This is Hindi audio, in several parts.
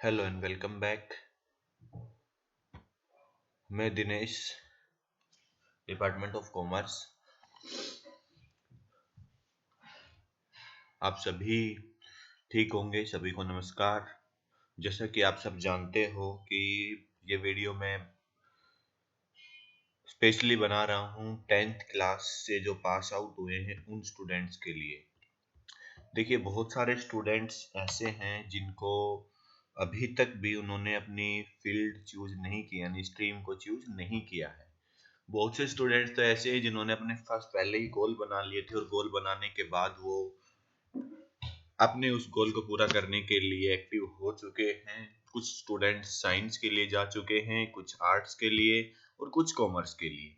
Hello and welcome back. मैं दिनेश, डिपार्टमेंट ऑफ कॉमर्स। आप सभी ठीक होंगे। सभी को नमस्कार। जैसा कि आप सब जानते हो कि ये वीडियो मैं स्पेशली बना रहा हूँ 10th क्लास से जो पास आउट हुए हैं उन स्टूडेंट्स के लिए। देखिए, बहुत सारे स्टूडेंट्स ऐसे हैं जिनको अभी तक भी उन्होंने अपनी फील्ड चूज नहीं की, यानी स्ट्रीम को चूज नहीं किया है। बहुत से स्टूडेंट्स तो ऐसे हैं जिन्होंने अपने पास पहले ही गोल बना लिए थे और गोल बनाने के बाद वो अपने उस गोल को पूरा करने के लिए एक्टिव हो चुके हैं। कुछ स्टूडेंट्स साइंस के लिए जा चुके हैं, कुछ आर्ट्स के लिए और कुछ कॉमर्स के लिए।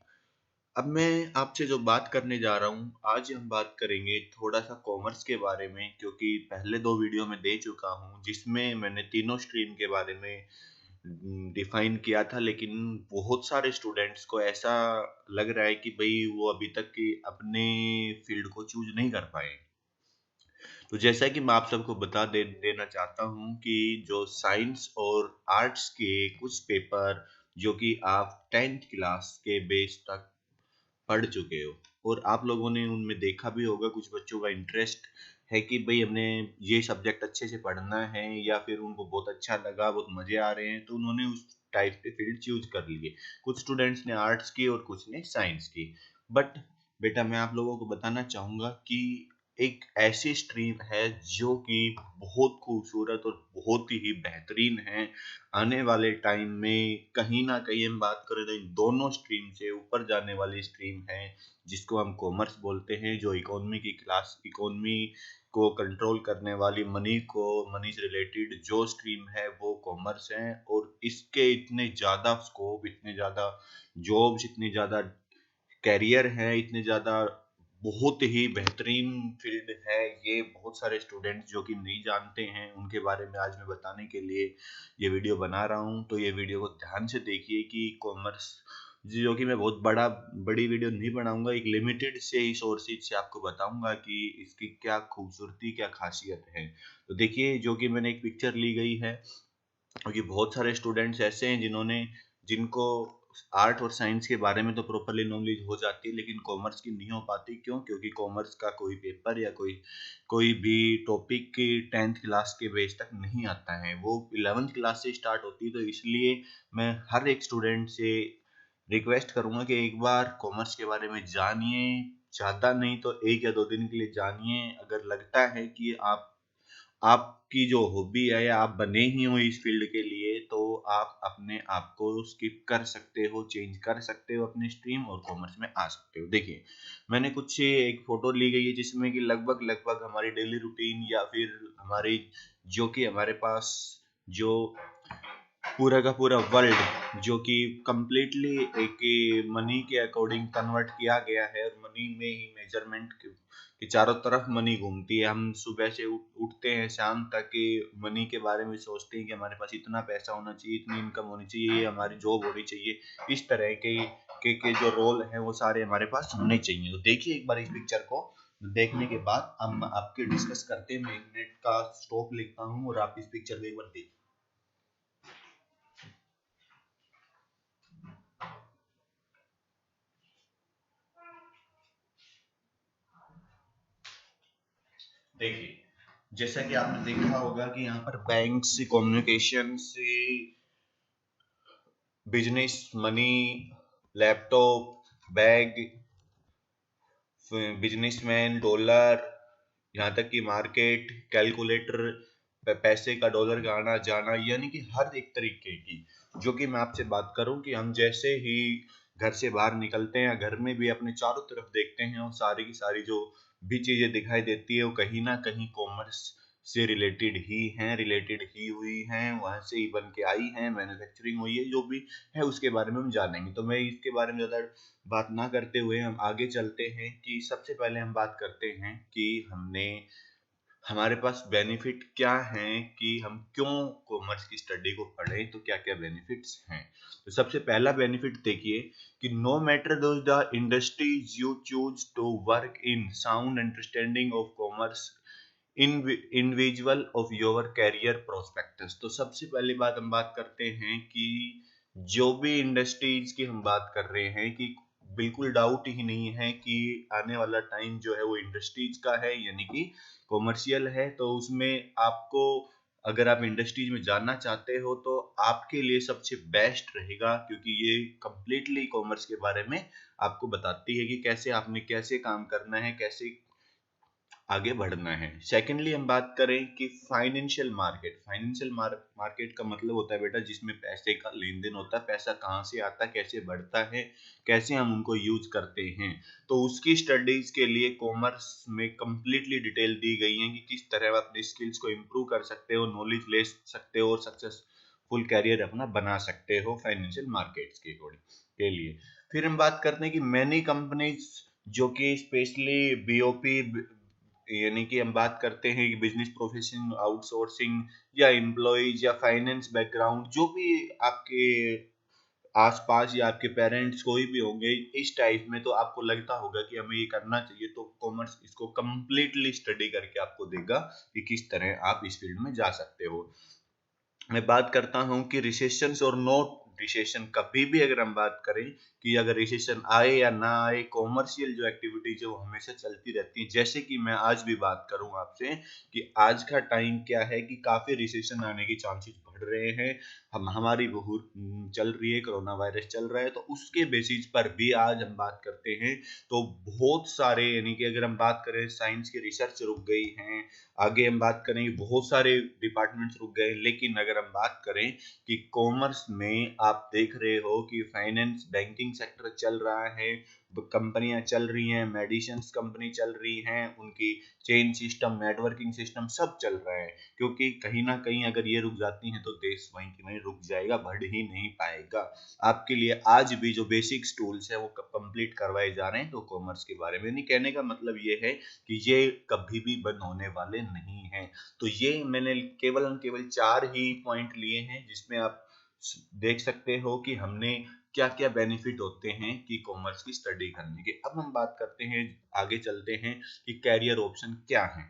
अब मैं आपसे जो बात करने जा रहा हूँ, आज हम बात करेंगे थोड़ा सा कॉमर्स के बारे में, क्योंकि पहले दो वीडियो में दे चुका हूँ जिसमें मैंने तीनों स्ट्रीम के बारे में डिफाइन किया था। लेकिन बहुत सारे स्टूडेंट्स को ऐसा लग रहा है कि भाई वो अभी तक की अपने फील्ड को चूज नहीं कर पाए। तो जैसा कि मैं आप सबको देना चाहता हूँ कि जो साइंस और आर्ट्स के कुछ पेपर जो कि आप 10th क्लास के बेस तक पढ़ चुके हो और आप लोगों ने उनमें देखा भी होगा, कुछ बच्चों का इंटरेस्ट है कि भाई हमने ये सब्जेक्ट अच्छे से पढ़ना है, या फिर उनको बहुत अच्छा लगा, बहुत मजे आ रहे हैं, तो उन्होंने उस टाइप के फील्ड चूज कर लिए। कुछ स्टूडेंट्स ने आर्ट्स की और कुछ ने साइंस की। बट बेटा, मैं आप लोगों को बताना चाहूंगा कि एक ऐसी स्ट्रीम है जो कि बहुत खूबसूरत और बहुत ही बेहतरीन है। आने वाले टाइम में कहीं ना कहीं हम बात करें तो इन दोनों स्ट्रीम से ऊपर जाने वाली स्ट्रीम है जिसको हम कॉमर्स बोलते हैं। जो इकोनॉमी को कंट्रोल करने वाली, मनी से रिलेटेड जो स्ट्रीम है वो कॉमर्स है। और इसके इतने ज़्यादा स्कोप, इतने ज़्यादा जॉब्स, इतने ज़्यादा कैरियर है, इतने ज़्यादा बहुत ही बेहतरीन फील्ड है। ये बहुत सारे स्टूडेंट्स जो कि नहीं जानते हैं उनके बारे में आज मैं बताने के लिए ये वीडियो बना रहा हूँ। तो ये वीडियो को ध्यान से देखिए कि कॉमर्स, जो कि मैं बहुत बड़ी वीडियो नहीं बनाऊंगा, एक लिमिटेड से ही सोर्सेज से आपको बताऊंगा कि इसकी क्या खूबसूरती, क्या खासियत है। तो देखिए, जो कि मैंने एक पिक्चर ली गई है, क्योंकि बहुत सारे स्टूडेंट्स ऐसे हैं जिनको आर्ट और साइंस के बारे में तो प्रॉपरली नॉलेज हो जाती है, लेकिन कॉमर्स की नहीं हो पाती। क्यों? क्योंकि कॉमर्स का कोई पेपर या कोई भी टॉपिक की 10th क्लास के बेस तक नहीं आता है, वो 11th क्लास से स्टार्ट होती है। तो इसलिए मैं हर एक स्टूडेंट से रिक्वेस्ट करूंगा कि एक बार कॉमर्स के बारे में जानिए। ज़्यादा नहीं तो 1 या 2 दिन के लिए जानिए। अगर लगता है कि आपकी जो हॉबी है या आप बने ही हो इस फील्ड के लिए, तो आप अपने आप को स्किप कर सकते हो, चेंज कर सकते हो अपनी स्ट्रीम और कॉमर्स में आ सकते हो। देखिए, मैंने कुछ एक फोटो ली गई है जिसमें कि लगभग लगभग हमारी डेली रूटीन या फिर हमारी, जो कि हमारे पास जो पूरा का पूरा वर्ल्ड जो कि कंप्लीटली एक मनी के अकॉर्डिंग कन्वर्ट किया गया है, और मनी में ही मेजरमेंट कि चारों तरफ मनी घूमती है। हम सुबह से उठते हैं शाम तक के मनी के बारे में सोचते हैं कि हमारे पास इतना पैसा होना चाहिए, इतनी इनकम होनी चाहिए, हमारी जॉब होनी चाहिए। इस तरह के जो रोल हैं वो सारे हमारे पास होने चाहिए। तो देखिए एक बार इस पिक्चर को देखने के बाद हम आपके डिस्कस करते हैं। मैं 1 मिनट का स्टॉप लिखता हूँ और आप इस पिक्चर को एक बार देखिए। देखिए, जैसा कि आपने देखा होगा कि यहाँ पर बैंक से, कम्युनिकेशन से, business, money, laptop, bag, businessman, dollar, यहाँ तक कि मार्केट, कैलकुलेटर, पैसे का डॉलर का आना जाना, यानी कि हर एक तरीके की, जो कि मैं आपसे बात करूं कि हम जैसे ही घर से बाहर निकलते हैं, घर में भी अपने चारों तरफ देखते हैं, और सारी की सारी जो भी चीजें दिखाई देती है वो कहीं ना कहीं कॉमर्स से रिलेटेड ही हुई हैं, वहां से ही बन के आई हैं, मैन्युफैक्चरिंग हुई है, जो भी है उसके बारे में हम जानेंगे। तो मैं इसके बारे में ज्यादा बात ना करते हुए हम आगे चलते हैं कि सबसे पहले हम बात करते हैं कि हमारे पास बेनिफिट क्या हैं, कि हम क्यों कॉमर्स की स्टडी को पढ़ें, तो क्या क्या बेनिफिट्स हैं। तो सबसे पहला बेनिफिट देखिए कि no matter the industries you choose to work in, sound understanding of commerce individual of your career prospectus. तो सबसे पहली बात हम बात करते हैं कि जो भी इंडस्ट्रीज की हम बात कर रहे हैं कि बिल्कुल डाउट ही नहीं है कि आने वाला टाइम जो है वो इंडस्ट्रीज का है, यानी कि कॉमर्शियल है। तो उसमें आपको, अगर आप इंडस्ट्रीज में जानना चाहते हो तो आपके लिए सबसे बेस्ट रहेगा, क्योंकि ये कंप्लीटली कॉमर्स के बारे में आपको बताती है कि कैसे आपने कैसे काम करना है, कैसे आगे बढ़ना है। सेकेंडली हम बात करें कि फाइनेंशियल मार्केट। फाइनेंशियल मार्केट का मतलब होता है बेटा जिसमें पैसे का लेन देन होता है, पैसा कहाँ से आता है, कैसे बढ़ता है, कैसे हम उनको यूज करते हैं। तो उसकी स्टडीज के लिए कॉमर्स में कंप्लीटली डिटेल दी गई है कि किस तरह आप अपनी स्किल्स को इम्प्रूव कर सकते हो, नॉलेज ले सकते हो और सक्सेसफुल कैरियर अपना बना सकते हो फाइनेंशियल मार्केट्स के लिए। फिर हम बात करते हैं कि मैनी कंपनीज जो कि स्पेशली बीओपी, यानी कि हम बात करते हैं कि बिजनेस प्रोफेशन आउटसोर्सिंग या एम्प्लॉयज या फाइनेंस बैकग्राउंड, जो भी आपके आसपास या आपके पेरेंट्स कोई भी होंगे इस टाइप में, तो आपको लगता होगा कि हमें ये करना चाहिए, तो कॉमर्स इसको कंप्लीटली स्टडी करके आपको देगा कि किस तरह आप इस फील्ड में जा सकते हो। मैं बात करता हूं कि रिसेशन और नो रिसेशन, कभी भी अगर हम बात करें कि अगर रिसेशन आए या ना आए, कॉमर्शियल जो एक्टिविटीज है वो हमेशा चलती रहती है। जैसे कि मैं आज भी बात करूं आपसे कि आज का टाइम क्या है कि काफी रिसेशन आने के चांसेस बढ़ रहे हैं। हम हमारी बहुत चल रही है, कोरोना वायरस चल रहा है, तो उसके बेसिस पर भी आज हम बात करते हैं। तो बहुत सारे, यानी कि अगर हम बात करें साइंस की रिसर्च रुक गई है, आगे हम बात करें बहुत सारे डिपार्टमेंट्स रुक गए। लेकिन अगर हम बात करें कि कॉमर्स में आप देख रहे हो कि फाइनेंस बैंकिंग सेक्टर चल रहा है, कंपनियां चल रही हैं, मेडिसिन कंपनी चल रही हैं, उनकी चेन सिस्टम, नेटवर्किंग सिस्टम सब चल रहा है। क्योंकि कहीं ना कहीं अगर ये रुक जाती हैं तो देश वहीं की वहीं रुक जाएगा, बढ़ ही नहीं पाएगा। आपके लिए आज भी जो बेसिक टूल्स है वो कंप्लीट करवाए जा रहे हैं। तो कॉमर्स के बारे में नहीं, कहने का मतलब ये है कि ये कभी भी बंद होने वाले नहीं हैं। तो ये मैंने केवल और केवल 4 ही पॉइंट लिए हैं जिसमें आप देख सकते हो कि हमने क्या क्या बेनिफिट होते हैं कि कॉमर्स की स्टडी करने के। अब हम बात करते हैं, आगे चलते हैं कि कैरियर ऑप्शन क्या है।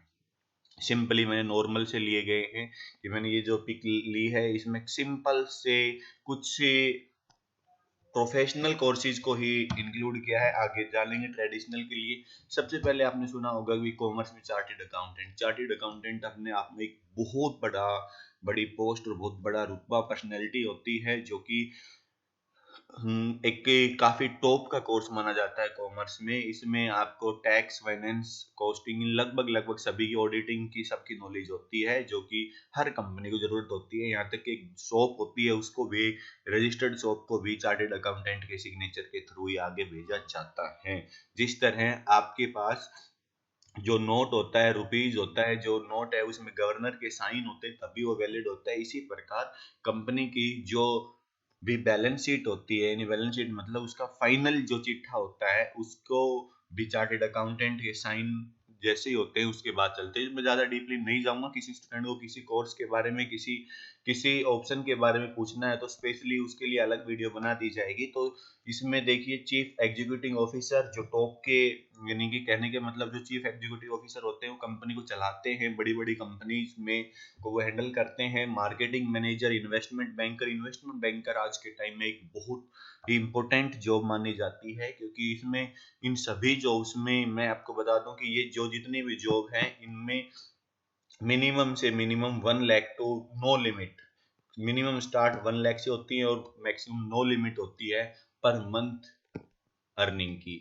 सिंपली मैंने नॉर्मल से लिए गए हैं कि मैंने ये जो पिक ली है इसमें सिंपल से कुछ प्रोफेशनल कोर्सेज को ही इंक्लूड किया है। आगे जानेंगे ट्रेडिशनल के लिए। सबसे पहले आपने सुना होगा कि कॉमर्स में चार्टेड अकाउंटेंट, चार्टेड अकाउंटेंट अपने आप में एक बहुत बड़ी पोस्ट और बहुत बड़ा रुतबा, पर्सनैलिटी होती है, जो कि एक काफी टॉप का कोर्स माना जाता है कॉमर्स में। इसमें आपको टैक्स, फाइनेंस, कॉस्टिंग, लगभग लगभग सभी की, ऑडिटिंग की सबकी नॉलेज होती है, जो कि हर कंपनी को जरूरत होती है। यहाँ तक कि एक शॉप होती है उसको भी, रजिस्टर्ड शॉप को भी चार्टेड अकाउंटेंट के सिग्नेचर के थ्रू ही आगे भेजा जाता है। जिस तरह आपके पास जो नोट होता है, रुपीज होता है, जो नोट है उसमें गवर्नर के साइन होते हैं तभी वो वैलिड होता है। इसी प्रकार कंपनी की जो भी बैलेंस शीट होती है, यानी बैलेंस शीट मतलब उसका फाइनल जो चिट्ठा होता है, उसको भी चार्टेड अकाउंटेंट के साइन जैसे ही होते हैं उसके बाद चलते हैं। मैं ज्यादा डीपली नहीं जाऊंगा। किसी स्टूडेंट को किसी कोर्स के बारे में, किसी किसी ऑप्शन के बारे में पूछना है तो स्पेशली उसके लिए अलग वीडियो बना दी जाएगी। तो इसमें देखिए चीफ एग्जीक्यूटिव ऑफिसर जो टॉप के, यानी कि कहने के मतलब जो चीफ एग्जीक्यूटिव ऑफिसर होते हैं वो कंपनी को चलाते हैं, बड़ी बड़ी कंपनीज में को वो हैंडल करते हैं। Marketing manager, investment banker, investment banker आज के टाइम में एक बहुत ही इंपॉर्टेंट जॉब मानी जाती है, क्योंकि इसमें इन सभी जॉब्स में मैं आपको बता दूं कि ये जो जितनी भी जॉब हैं इनमें मिनिमम से minimum 1 lakh to no limit, minimum start 1 lakh से होती है और मैक्सिमम नो लिमिट होती है पर मंथ अर्निंग की,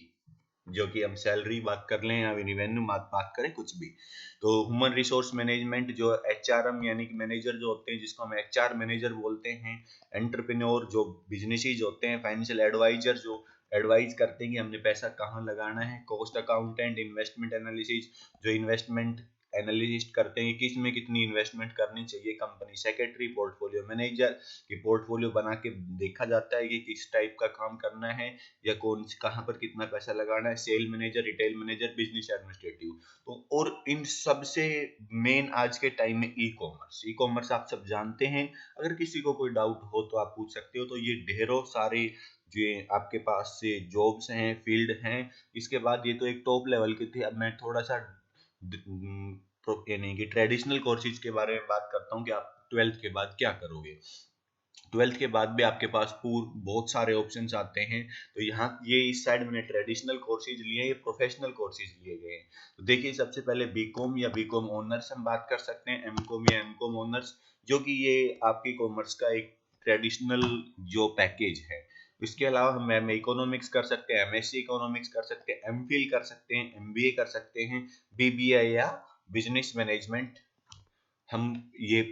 जो कि हम सैलरी बात कर लें या रिवेन्यू बात करें, कुछ भी। तो ह्यूमन रिसोर्स मैनेजमेंट, जो एचआरएम यानी कि मैनेजर जो होते हैं जिसको हम एचआर मैनेजर बोलते हैं। एंटरप्रेन्योर जो बिजनेसीज होते हैं। फाइनेंशियल एडवाइजर जो एडवाइज करते हैं कि हमने पैसा कहाँ लगाना है। कॉस्ट अकाउंटेंट, इन्वेस्टमेंट एनालिसिस जो इन्वेस्टमेंट एनालिस्ट करते हैं किस में कितनी इन्वेस्टमेंट करनी चाहिए कंपनी। सेक्रेटरी, पोर्टफोलियो मैनेजर की पोर्टफोलियो बना के देखा जाता है कि किस टाइप का काम करना है या कौन कहाँ पर कितना पैसा लगाना है। Sale manager, retail manager, business administrative. तो और इन सबसे मेन आज के टाइम में ई कॉमर्स। ई कॉमर्स आप सब जानते हैं। अगर किसी को कोई डाउट हो तो आप पूछ सकते हो। तो ये ढेरों सारे जो आपके पास से जॉब्स हैं, फील्ड हैं। इसके बाद ये तो एक टॉप लेवल की थी। अब मैं थोड़ा सा यानी कि ट्रेडिशनल कोर्सेज के बारे में बात करता हूँ कि आप 12th के बाद क्या करोगे। 12th के बाद भी आपके पास बहुत सारे ऑप्शंस आते हैं। तो यहाँ ये इस साइड मैंने ट्रेडिशनल कोर्सेज लिए, ये प्रोफेशनल कोर्सेज लिए गए हैं। तो देखिए सबसे पहले बीकॉम या बीकॉम ऑनर्स हम बात कर सकते हैं, एमकॉम या एमकॉम ऑनर्स, जो कि ये आपकी कॉमर्स का एक ट्रेडिशनल जो पैकेज है। इसके अलावा हम एम इकोनॉमिक्स कर सकते हैं, एमएससी इकोनॉमिक्स कर सकते हैं, एमफिल कर सकते हैं, एमबीए कर सकते हैं, बीबीए या बिजनेस मैनेजमेंट। हम ये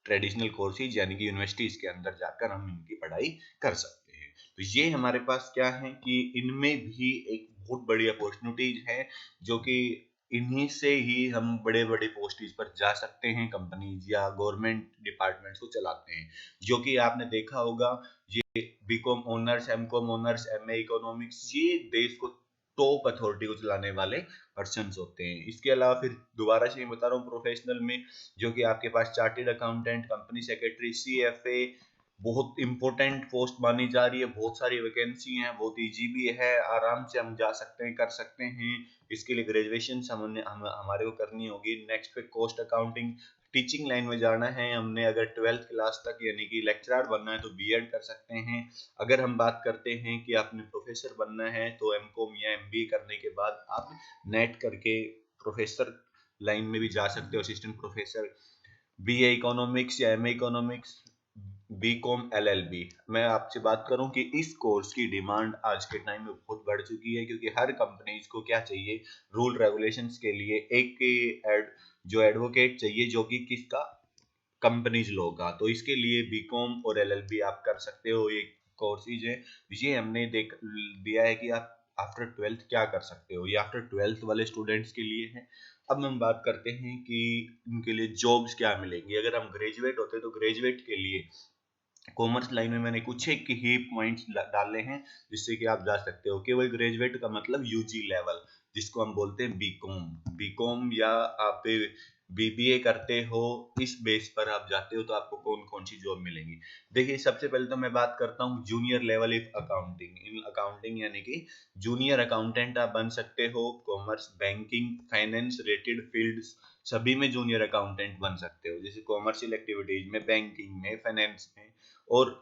ट्रेडिशनल कोर्सेज यानी कि यूनिवर्सिटीज के अंदर जाकर हम इनकी पढ़ाई कर सकते हैं। तो ये हमारे पास क्या है कि इनमें भी एक बहुत बड़ी अपॉर्चुनिटीज है, जो कि इन्हीं से ही हम बड़े बड़े पोस्टेज पर जा सकते हैं, कंपनीज या गवर्नमेंट डिपार्टमेंट्स को चलाते हैं। जो कि आपने देखा होगा, ये BCom honours, MCom honours, MA economics, ये देश को टॉप अथॉरिटी को चलाने वाले पर्सन होते हैं। इसके अलावा फिर दोबारा से मैं बता रहा हूँ प्रोफेशनल में, जो कि आपके पास chartered accountant, company secretary, CFA बहुत इंपॉर्टेंट पोस्ट मानी जा रही है। बहुत सारी वैकेंसी हैं, बहुत इजी भी है, आराम से हम जा सकते हैं, कर सकते हैं। इसके लिए ग्रेजुएशन हमारे को करनी होगी। नेक्स्ट पे कॉस्ट अकाउंटिंग, टीचिंग लाइन में जाना है हमने, अगर 12th क्लास तक यानी कि लेक्चरर बनना है तो बीएड कर सकते हैं। अगर हम बात करते हैं कि आपने प्रोफेसर बनना है तो एमकॉम या एमबीए करने के बाद आप नेट करके प्रोफेसर लाइन में भी जा सकते हो, असिस्टेंट प्रोफेसर। बीए इकोनॉमिक्स या एमए इकोनॉमिक्स, बीकॉम एलएलबी। मैं आपसे बात करूं कि इस कोर्स की डिमांड आज के टाइम में बहुत बढ़ चुकी है, क्योंकि हर कंपनीज को क्या चाहिए, रूल रेगुलेशंस के लिए एक जो एडवोकेट चाहिए, जो कि किसका, कंपनीज लॉ का। तो इसके लिए बीकॉम और एलएलबी आप कर सकते हो, ये कोर्सेज है। ये हमने देख दिया है कि आप आफ्टर 12th क्या कर सकते हो, ये आफ्टर 12th वाले स्टूडेंट्स के लिए है। अब हम बात करते हैं कि उनके लिए जॉब्स क्या मिलेंगी। अगर हम ग्रेजुएट होते हैं तो ग्रेजुएट के लिए कॉमर्स लाइन में मैंने कुछ एक ही पॉइंट्स डाले हैं जिससे कि आप जा सकते हो। केवल ग्रेजुएट का मतलब यूजी लेवल, जिसको हम बोलते हैं बीकॉम। बीकॉम या आप बीबीए करते हो, इस बेस पर आप जाते हो तो आपको कौन कौन सी जॉब मिलेंगी। देखिए सबसे पहले तो मैं बात करता हूँ junior level of accounting. In accounting यानी कि जूनियर अकाउंटेंट आप बन सकते हो। Commerce, banking, finance related fields सभी में जूनियर अकाउंटेंट बन सकते हो, जैसे कॉमर्शियल एक्टिविटीज में, बैंकिंग में, फाइनेंस में। और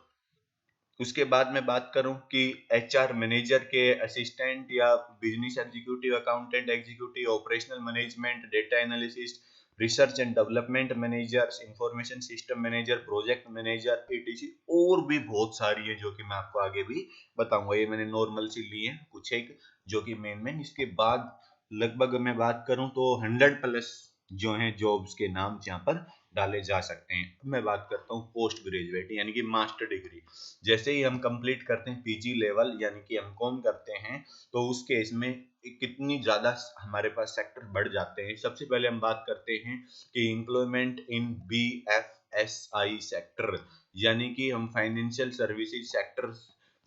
उसके बाद मैं बात करूं कि एचआर मैनेजर के असिस्टेंट या business executive, accountant executive, operational management, data analysis, research and development manager, information system manager, project manager, etc और भी बहुत सारी है, जो कि मैं आपको आगे भी बताऊंगा। ये मैंने नॉर्मल सी ली है कुछ एक, जो कि मेन। इसके बाद लगभग मैं बात करूं तो 100+ जो हैं जॉब्स के नाम यहाँ पर डाले जा सकते हैं। अब मैं बात करता हूँ पोस्ट ग्रेजुएट यानी कि मास्टर डिग्री। जैसे ही हम कंप्लीट करते हैं पीजी लेवल यानी कि एमकॉम करते हैं, तो उस केस में कितनी ज्यादा हमारे पास सेक्टर बढ़ जाते हैं। सबसे पहले हम बात करते हैं कि एम्प्लॉयमेंट इन बीएफएसआई सेक्टर, यानी कि हम फाइनेंशियल सर्विसेज सेक्टर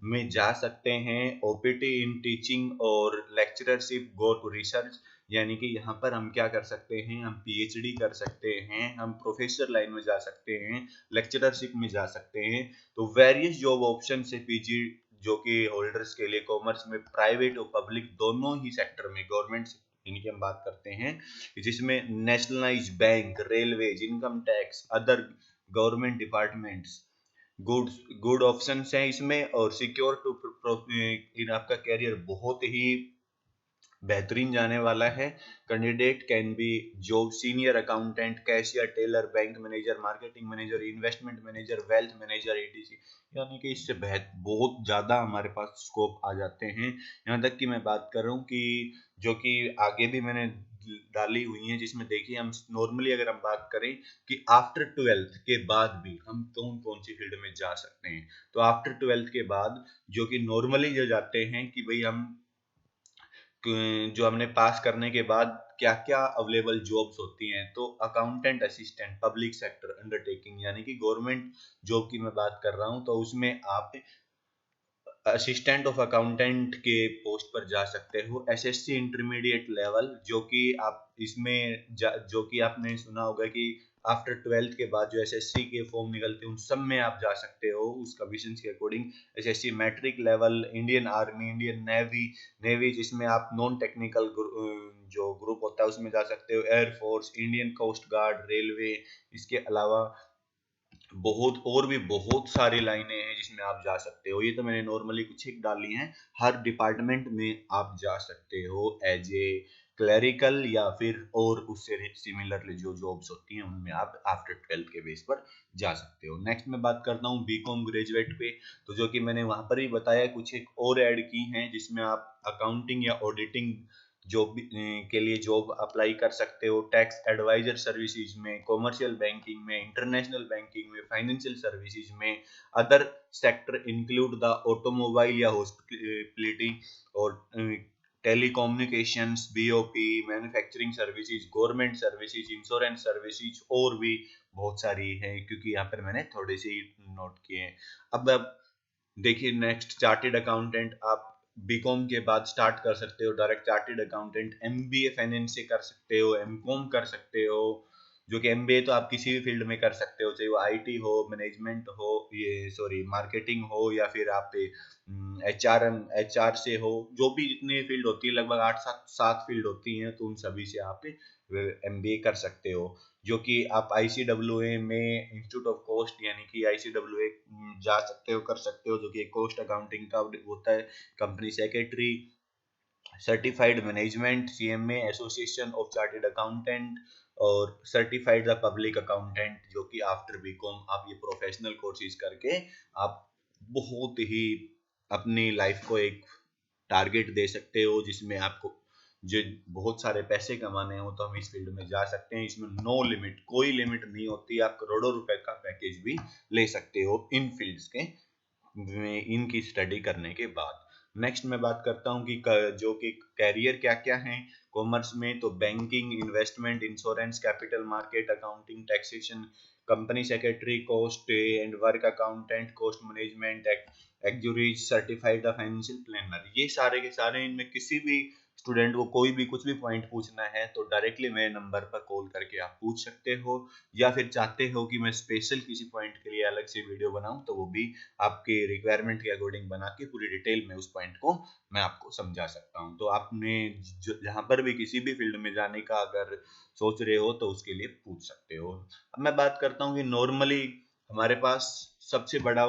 में जा सकते हैं। ओपीटी इन टीचिंग और लेक्चरशिप, गो टू रिसर्च, यानी कि यहाँ पर हम क्या कर सकते हैं, हम पीएचडी कर सकते हैं, हम प्रोफेसर लाइन में जा सकते हैं, लेक्चरशिप में जा सकते हैं। तो वेरियस जॉब ऑप्शन है पीजी जो कि होल्डर्स के लिए कॉमर्स में, प्राइवेट और पब्लिक दोनों ही सेक्टर में, गवर्नमेंट यानी कि हम बात करते हैं जिसमें nationalise bank, railways, income tax, other government departments, good good option हैं इसमें। और सिक्योर टू इन आपका कैरियर बहुत ही बेहतरीन जाने वाला है। Candidate can be job senior accountant, cashier, teller, bank manager, marketing manager, investment manager, wealth manager, etc. यानी कि इससे बहुत ज्यादा हमारे पास स्कोप आ जाते हैं। यहाँ तक कि मैं बात कर रहा हूँ कि जो कि आगे भी मैंने डाली हुई है, जिसमें देखिए हम नॉर्मली अगर हम बात करें कि आफ्टर 12th के बाद भी हम कौन कौन सी फील्ड में जा सकते हैं। तो आफ्टर 12th के बाद जो कि नॉर्मली जो जाते हैं कि भाई हम जो हमने पास करने के बाद क्या क्या अवेलेबल जॉब्स होती हैं, तो accountant assistant, public sector undertaking यानी कि गवर्नमेंट जॉब की मैं बात कर रहा हूं, तो उसमें आप असिस्टेंट ऑफ अकाउंटेंट के पोस्ट पर जा सकते हो। एसएससी इंटरमीडिएट लेवल, जो कि आप इसमें जो कि आपने सुना होगा कि आफ्टर 12th के बाद जो एसएससी के फॉर्म निकलते हैं उन सब में आप जा सकते हो उस कंडीशंस के according. SSC matric level, Indian army, Indian navy जिसमें आप नॉन टेक्निकल जो ग्रुप होता है उसमें जा सकते हो, air force, Indian coast guard, railway. इसके अलावा बहुत और भी बहुत सारी लाइनें हैं जिसमें आप जा सकते हो। ये तो मैंने नॉर्मली कुछ एक डाली हैं। हर डिपार्टमेंट में आप जा सकते हो एज ए क्लरिकल या फिर और उससे सिमिलर जो जॉब्स होती हैं उनमें आप आफ्टर 12th के बेस पर जा सकते हो। नेक्स्ट मैं बात करता हूँ बीकॉम ग्रेजुएट पे, तो जो कि मैंने वहां पर ही बताया कुछ एक और ऐड की हैं जिसमें आप अकाउंटिंग या ऑडिटिंग जॉब के लिए जॉब अप्लाई कर सकते हो। टैक्स एडवाइजर सर्विसेज में, कॉमर्शियल बैंकिंग में, इंटरनेशनल बैंकिंग में, फाइनेंशियल सर्विसेज में। Other sector include the automobile या हॉस्पिटलिटी और telecommunications, BOP, manufacturing services, government services, insurance services और भी बहुत सारी है, क्योंकि यहाँ पर मैंने थोड़े से नोट किए हैं। अब देखिए नेक्स्ट, चार्टेड अकाउंटेंट आप बीकॉम के बाद स्टार्ट कर सकते हो direct chartered accountant. MBA finance से कर सकते हो, एमकॉम कर सकते हो, जो कि एमबीए तो आप किसी भी फील्ड में कर सकते हो, चाहे वो आईटी हो, मैनेजमेंट हो, ये सॉरी मार्केटिंग हो, या फिर आप एचआर से हो। जो भी जितनी फील्ड होती है लगभग 8 7 फील्ड होती हैं, तो उन सभी से आप एमबीए कर सकते हो। जो कि आप आईसीडब्ल्यूए में इंस्टीट्यूट ऑफ कॉस्ट यानी कि आईसीडब्ल्यूए जा सकते हो, कर सकते हो, जो कि कॉस्ट अकाउंटिंग का होता है। Company secretary, certified management, CMA, association of chartered accountant, और सर्टिफाइड द पब्लिक अकाउंटेंट, जो कि आफ्टर बीकॉम आप ये प्रोफेशनल कोर्सेज करके आप बहुत ही अपनी लाइफ को एक टारगेट दे सकते हो, जिसमें आपको जो बहुत सारे पैसे कमाने हो तो हम इस फील्ड में जा सकते हैं। इसमें नो लिमिट, कोई लिमिट नहीं होती, आप करोड़ों रुपए का पैकेज भी ले सकते हो इन फील्ड्स के में इनकी स्टडी करने के बाद। नेक्स्ट मैं बात करता हूँ कि जो कि कैरियर क्या क्या है कॉमर्स में, तो banking, investment, insurance, capital market, accounting, taxation, company secretary, cost and work accountant, cost management, actuaries, certified financial planner. ये सारे के सारे, इनमें किसी भी स्टूडेंट को कोई भी कुछ भी पॉइंट पूछना है तो डायरेक्टली मेरे नंबर पर कॉल करके आप पूछ सकते हो, या फिर चाहते हो कि मैं स्पेशल किसी पॉइंट के लिए अलग से वीडियो बनाऊं तो वो भी आपके रिक्वायरमेंट के अकॉर्डिंग बना के पूरी डिटेल में उस पॉइंट को मैं आपको समझा सकता हूं। तो आपने जहां पर भी किसी भी फील्ड में जाने का अगर सोच रहे हो तो उसके लिए पूछ सकते हो। अब मैं बात करता हूँ कि नॉर्मली हमारे पास सबसे बड़ा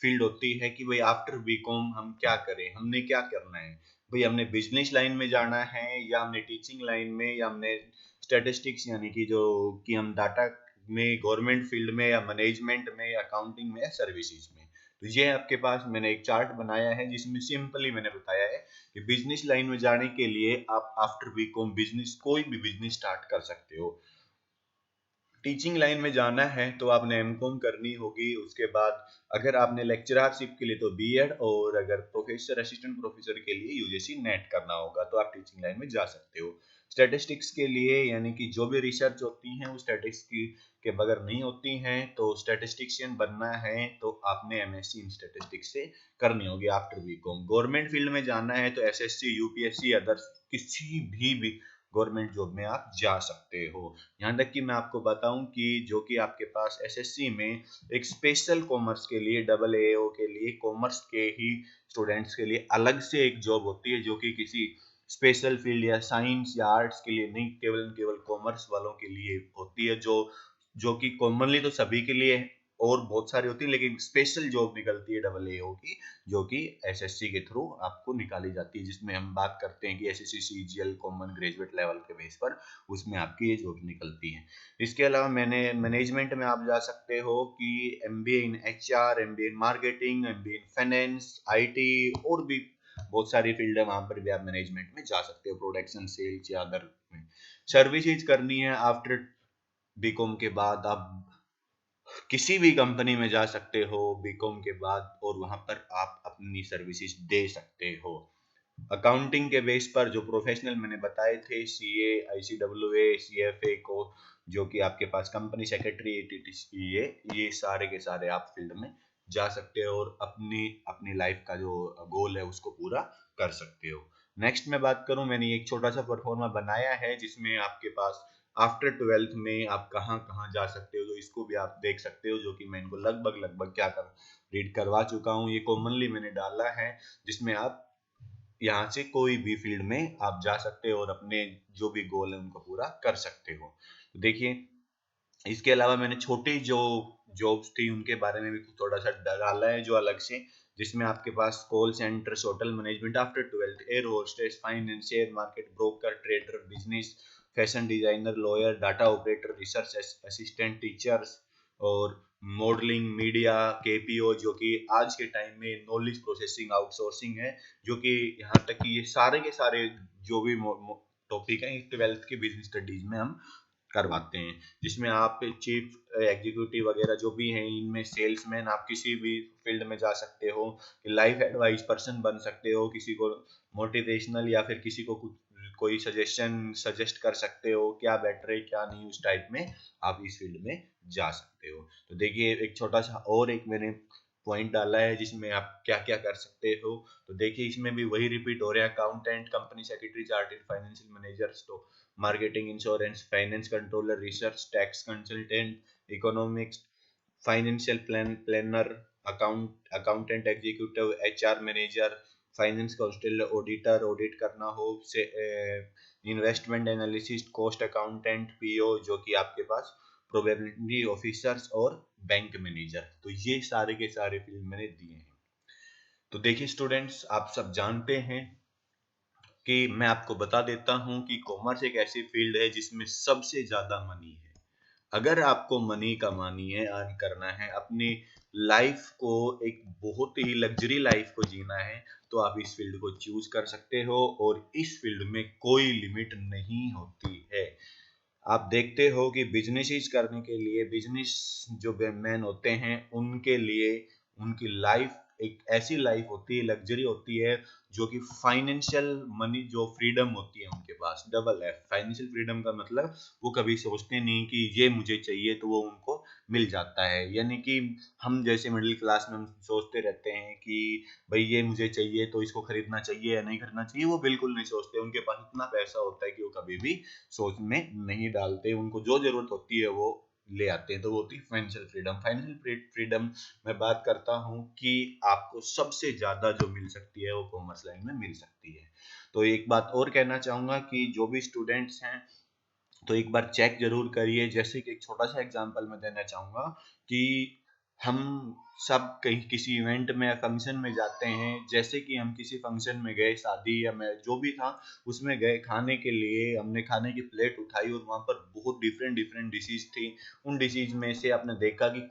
फील्ड होती है कि भाई आफ्टर बीकॉम हम क्या करें, हमने क्या करना है। भाई हमने बिजनेस लाइन में जाना है, या हमने टीचिंग लाइन में, या हमने स्टैटिस्टिक्स यानी कि जो कि हम डाटा में गवर्नमेंट फील्ड में, या मैनेजमेंट में, या अकाउंटिंग में, या सर्विसेज में। तो ये आपके पास मैंने एक चार्ट बनाया है जिसमें सिंपली मैंने बताया है कि बिजनेस लाइन में जाने के लिए आप आफ्टर बीकॉम बिजनेस, कोई भी बिजनेस स्टार्ट कर सकते हो। टीचिंग लाइन में जाना है तो आपने एमकॉम करनी होगी। उसके बाद अगर आपने लेक्चरशिप के लिए तो बीएड, और अगर प्रोफेसर, असिस्टेंट प्रोफेसर के लिए यूजीसी नेट करना होगा, तो आप टीचिंग लाइन में जा सकते हो। स्टैटिस्टिक्स के लिए यानी कि जो भी रिसर्च होती हैं वो स्टैटिस्टिक्स के बगैर नहीं होती हैं, तो स्टैटिस्टिशियन बनना है तो आपने एमएससी इन स्टैटिस्टिक्स से करनी होगी आफ्टर बीकॉम। गवर्नमेंट फील्ड में जाना है तो एसएससी, यूपीएससी, अदर किसी भी गवर्नमेंट जॉब में आप जा सकते हो। यहाँ तक कि मैं आपको बताऊं कि जो कि आपके पास एसएससी में एक स्पेशल कॉमर्स के लिए, डबल एओ के लिए, कॉमर्स के ही स्टूडेंट्स के लिए अलग से एक जॉब होती है, जो कि किसी स्पेशल फील्ड या साइंस या आर्ट्स के लिए नहीं, केवल केवल कॉमर्स वालों के लिए होती है। जो जो कि कॉमनली तो सभी के लिए और बहुत सारी होती है, लेकिन स्पेशल जॉब निकलती है डबल एओ की, जो कि एसएससी के थ्रू आपको निकाली जाती है, जिसमें हम बात करते हैं कि SSC CGL common graduate level के बेस पर उसमें आपकी ये जॉब निकलती है। इसके अलावा मैंने मैनेजमेंट में आप जा सकते हो कि MBA in HR, MBA in marketing, MBA in finance, IT, और भी बहुत सारी फील्ड है, वहां पर भी आप मैनेजमेंट में जा सकते हो, प्रोडक्शन, सेल्स या अदर में। सर्विसेज करनी है आफ्टर बीकॉम के बाद, आप किसी भी कंपनी में जा सकते हो बीकॉम के बाद, और वहां पर आप अपनी सर्विसेज दे सकते हो। अकाउंटिंग के बेस पर जो प्रोफेशनल मैंने बताए थे, सीए, आईसीडब्ल्यूए, सीएफए को, जो कि आपके पास कंपनी सेक्रेटरी, टीटीसी, ये सारे के सारे आप फील्ड में जा सकते हो और अपनी अपनी लाइफ का जो गोल है उसको पूरा कर सकते हो। नेक्स्ट मैं बात करूं, मैंने एक छोटा सा परफॉर्मा बनाया है जिसमें आपके पास आफ्टर 12th में आप कहाँ कहाँ जा सकते हो, तो इसको भी आप देख सकते हो, जो कि मैं इनको लगभग लगभग क्या कर रीड करवा चुका हूँ। ये कॉमनली मैंने डाला है, जिसमें आप यहाँ से कोई भी फील्ड में आप जा सकते हो और अपने जो भी गोल है उनको पूरा कर सकते हो। तो देखिए, इसके अलावा मैंने छोटी जो जॉब्स थी उनके बारे में भी थोड़ा सा डाला है जो अलग से, जिसमें आपके पास call centre, hotel management after 12th, air hostess, finance, share market, broker, trader, business, fashion designer, lawyer, data operator, research assistant, teachers और मॉडलिंग, मीडिया, केपीओ, जो कि आज के टाइम में नॉलेज प्रोसेसिंग आउटसोर्सिंग है, जो कि यहाँ तक कि ये सारे के सारे जो भी टॉपिक हैं 12th की बिजनेस स्टडीज में हम करवाते हैं, जिसमें आप चीफ एग्जीक्यूटिव वगैरह जो भी हैं, इनमें सेल्समैन, आप किसी भी फील्ड में जा सकते हो, लाइफ एडवाइस पर्सन बन सकते हो, किसी को मोटिवेशनल या फिर किसी को कुछ कोई सजेशन सजेस्ट कर सकते हो, क्या बेटर है क्या नहीं, उस टाइप में आप इस फील्ड में जा सकते हो। तो देखिए, एक छोटा सा और एक मैंने पॉइंट डाला है जिसमें आप क्या क्या कर सकते हो। तो देखिए, इसमें भी वही रिपीट हो रहा है, accountant, company secretary, chartered financial manager, marketing, insurance, finance controller, research, tax consultant, economics, financial planner, accountant executive, HR manager, finance council, auditor, audit करना हो से, investment analysis, cost accountant, PO, जो कि आपके पास प्रोबेबिलिटी ऑफिसर्स और बैंक मैनेजर। तो ये सारे के सारे फील्ड मैंने दिए हैं। तो देखिए स्टूडेंट्स, आप सब जानते हैं कि मैं आपको बता देता हूं कि कॉमर्स एक ऐसी फील्ड है जिसमें सबसे ज्यादा मनी है। अगर आपको मनी कमानी है, अर्न करना है, अपनी लाइफ को एक बहुत ही लग्जरी लाइफ को जीना है, तो आप इस फील्ड को चूज कर सकते हो और इस फील्ड में कोई लिमिट नहीं होती है। आप देखते हो कि बिजनेसेस करने के लिए, बिजनेस जो मैन होते हैं उनके लिए उनकी लाइफ एक ऐसी लाइफ होती है, लग्जरी होती है, जो कि फाइनेंशियल मनी जो फ्रीडम होती है उनके पास डबल है। फाइनेंशियल फ्रीडम का मतलब वो कभी सोचते नहीं कि ये मुझे चाहिए तो वो उनको मिल जाता है। यानी कि हम जैसे मिडिल क्लास में हम सोचते रहते हैं कि भाई ये मुझे चाहिए तो इसको खरीदना चाहिए या नहीं खरीदना चाहिए, वो बिल्कुल नहीं सोचते। उनके पास इतना पैसा होता है कि वो कभी भी सोच में नहीं डालते, उनको जो जरूरत होती है वो ले आते हैं। तो वो होती है फाइनेंशियल फ्रीडम। फाइनेंशियल फ्रीडम मैं बात करता हूँ कि आपको सबसे ज्यादा जो मिल सकती है वो कॉमर्स लाइन में मिल सकती है। तो एक बात और कहना चाहूंगा कि जो भी स्टूडेंट्स हैं, तो एक बार चेक जरूर करिए। जैसे कि एक छोटा सा एग्जांपल मैं देना चाहूंगा कि हम सब कहीं किसी इवेंट में या फंक्शन में जाते हैं, जैसे कि हम किसी फंक्शन में गए, शादी या मैं जो भी था उसमें गए, खाने के लिए हमने खाने की प्लेट उठाई और वहां पर बहुत डिफरेंट डिफरेंट डिशेज थी। उन डिशेज में से आपने देखा कि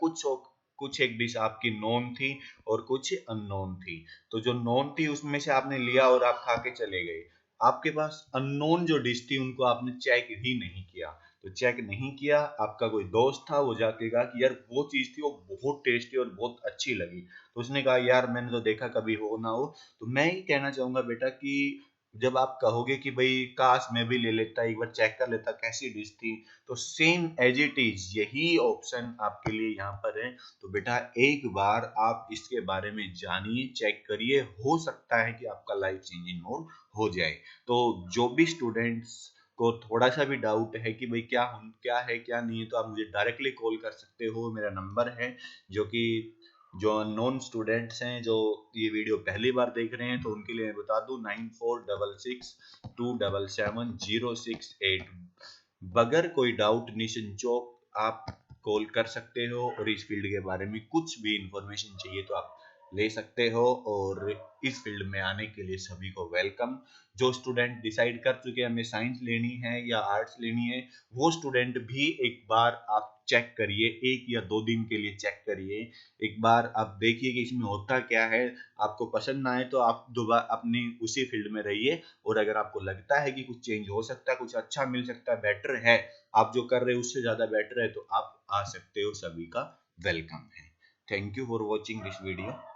कुछ एक डिश आपकी नोन थी और कुछ अननोन थी। तो जो नोन थी उसमें से आपने लिया और आप खा के चले गए। आपके पास अननोन जो डिश थी उनको आपने चेक ही नहीं किया। तो चेक नहीं किया, आपका कोई दोस्त था, वो जाके कहा कि यार वो चीज थी वो बहुत टेस्टी और बहुत अच्छी लगी। तो उसने कहा यार मैंने तो देखा कभी हो ना हो। तो मैं ही कहना चाहूंगा बेटा कि जब आप कहोगे कि भाई काश मैं भी ले लेता, एक बार चेक कर लेता कैसी डिश थी, तो सेम एज इट इज यही ऑप्शन आपके लिए यहाँ पर है। तो बेटा एक बार आप इसके बारे में जानिए, चेक करिए, हो सकता है कि आपका लाइफ चेंजिंग मोड हो जाए। तो जो भी स्टूडेंट्स को थोड़ा सा भी डाउट है कि भाई क्या है क्या नहीं है, तो आप मुझे डायरेक्टली कॉल कर सकते हो, मेरा नंबर है। जो कि जो अननोन स्टूडेंट्स हैं जो ये वीडियो पहली बार देख रहे हैं, तो उनके लिए मैं बता दूं 9466277068। बगैर कोई डाउट निसंकोच आप कॉल कर सकते हो और इस फील्ड के बारे में कुछ भी इंफॉर्मेशन चाहिए तो आप ले सकते हो। और इस फील्ड में आने के लिए सभी को वेलकम। जो स्टूडेंट डिसाइड कर चुके हैं हमें साइंस लेनी है या आर्ट्स लेनी है, वो स्टूडेंट भी एक बार आप चेक करिए, 1 या 2 दिन के लिए चेक करिए। एक बार आप देखिए कि इसमें होता क्या है। आपको पसंद ना आए तो आप दोबारा अपनी उसी फील्ड में रहिए, और अगर आपको लगता है कि कुछ चेंज हो सकता है, कुछ अच्छा मिल सकता है, बेटर है, आप जो कर रहे हो उससे ज्यादा बेटर है, तो आप आ सकते हो। सभी का वेलकम है। Thank you for watching this video.